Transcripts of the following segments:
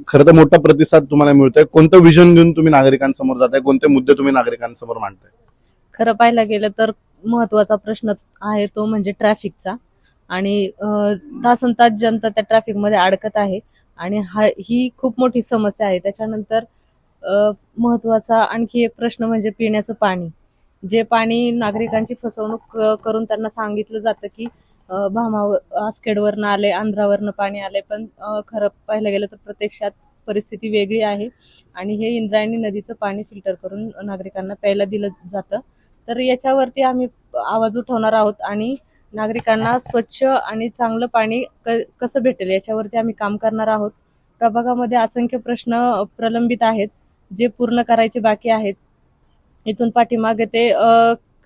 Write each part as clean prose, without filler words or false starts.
खरं तर मोठा प्रतिसाद तुम्हाला मिळतोय. कोणतं विजन घेऊन तुम्ही नागरिकांसमोर जाताय, कोणते मुद्दे तुम्ही नागरिकांसमोर मांडताय? खरं पाहायला गेलं तर महत्वाचा प्रश्न आहे तो म्हणजे ट्रॅफिकचा. आणि तासनतास जनता त्या ट्रॅफिकमध्ये अडकत आहे आणि ही खूप मोठी समस्या आहे. त्याच्यानंतर महत्वाचा आणखी एक प्रश्न म्हणजे पिण्याचं पाणी. जे पाणी नागरिकांची फसवणूक करून त्यांना सांगितलं जातं की आसखेडवरनं आले, आंध्रावरनं पाणी आले, पण खरं पाहायला गेलं तर प्रत्यक्षात परिस्थिती वेगळी आहे आणि हे इंद्रायणी नदीचं पाणी फिल्टर करून नागरिकांना प्यायला दिलं जातं. तर याच्यावरती आम्ही आवाज उठवणार आहोत आणि नागरिकांना स्वच्छ आणि चांगलं पाणी कसं भेटेल याच्यावरती आम्ही काम करणार आहोत. प्रभागामध्ये असंख्य प्रश्न प्रलंबित आहेत जे पूर्ण करायचे बाकी आहेत. इथून पाठीमागे ते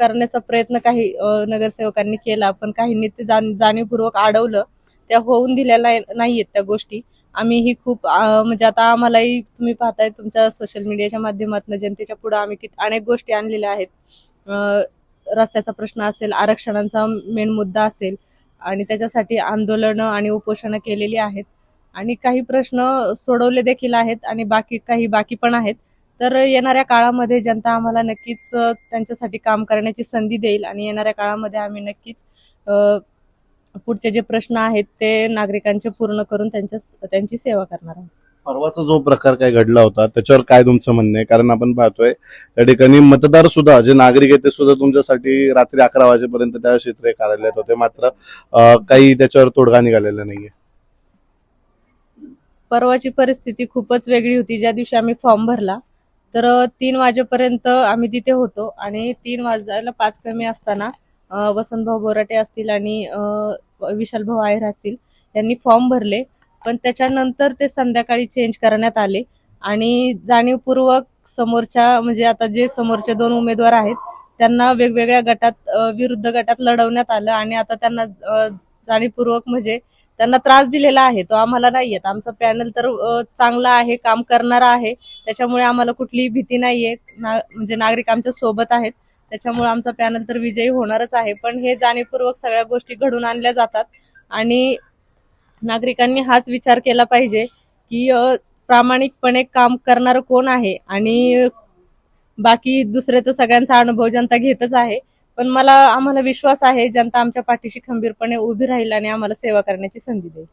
करण्याचा प्रयत्न काही नगरसेवकांनी केला, पण काहींनी ते जाणीवपूर्वक अडवलं. त्या होऊन दिलेल्या नाहीयेत त्या गोष्टी. आम्हीही खूप म्हणजे आता आम्हालाही तुम्ही पाहताय तुमच्या सोशल मीडियाच्या माध्यमातून जनतेच्या पुढे आम्ही अनेक गोष्टी आणलेल्या आहेत. रस्त्याचा प्रश्न असेल, आरक्षणाचा मेन मुद्दा असेल आणि त्याच्यासाठी आंदोलनं आणि उपोषणं केलेली आहेत आणि काही प्रश्न सोडवले देखील आहेत आणि काही बाकी पण आहेत. तर येणाऱ्या काळामध्ये जनता आम्हाला नक्कीच त्यांच्यासाठी काम करण्याची संधी देईल आणि येणाऱ्या काळामध्ये आम्ही नक्कीच पुढचे जे प्रश्न आहेत ते नागरिकांचे पूर्ण करून त्यांची सेवा करणार आहोत. परवाचा जो प्रकार काय घडला होता त्याच्यावर काय तुमचं म्हणणं आहे? कारण आपण पाहतोय त्या ठिकाणी मतदार सुद्धा, जे नागरिक आहेत ते सुद्धा तुमच्यासाठी रात्री 11 वाजेपर्यंत त्या क्षेत्रीय कार्यालयात होते, मात्र काही त्याच्यावर तोडगा निघालेला नाहीये. परवाची परिस्थिती खूपच वेगळी होती. ज्या दिवशी आम्ही फॉर्म भरला तर 3 वाजेपर्यंत आम्ही तिथे होतो आणि 3 वाजायला 5 कमी असताना वसंतभाऊ बोराटे असतील आणि विशालभाऊ आहेर असतील यांनी फॉर्म भरले. पण त्याच्यानंतर ते संध्याकाळी चेंज करण्यात आले आणि जाणीवपूर्वक समोरच्या म्हणजे आता जे समोरचे 2 उमेदवार आहेत त्यांना वेगवेगळ्या गटात विरुद्ध गटात लढवण्यात आलं आणि आता त्यांना जाणीवपूर्वक म्हणजे त्यांना त्रास दिलेला आहे तो आम्हाला नाही येत. आमचा पॅनल तर चांगला आहे, काम करणारा आहे, त्याच्यामुळे आम्हाला कुठलीही भीती नाहीये. म्हणजे नागरिक आमच्या सोबत आहेत, त्याच्यामुळे आमचा पॅनल तर विजयी होणारच आहे. पण हे जाणीवपूर्वक सगळ्या गोष्टी घडून आणल्या जातात आणि नागरिकांनी हाच विचार केला पाहिजे की प्रामाणिकपणे काम करणारं कोण आहे आणि बाकी दुसरे तर सगळ्यांचा अनुभव जनता घेतच आहे. पण आम्हाला विश्वास आहे जनता आमच्या पाठीशी खंबीरपणे उभी राहील आणि आम्हाला सेवा करण्याची संधी देईल.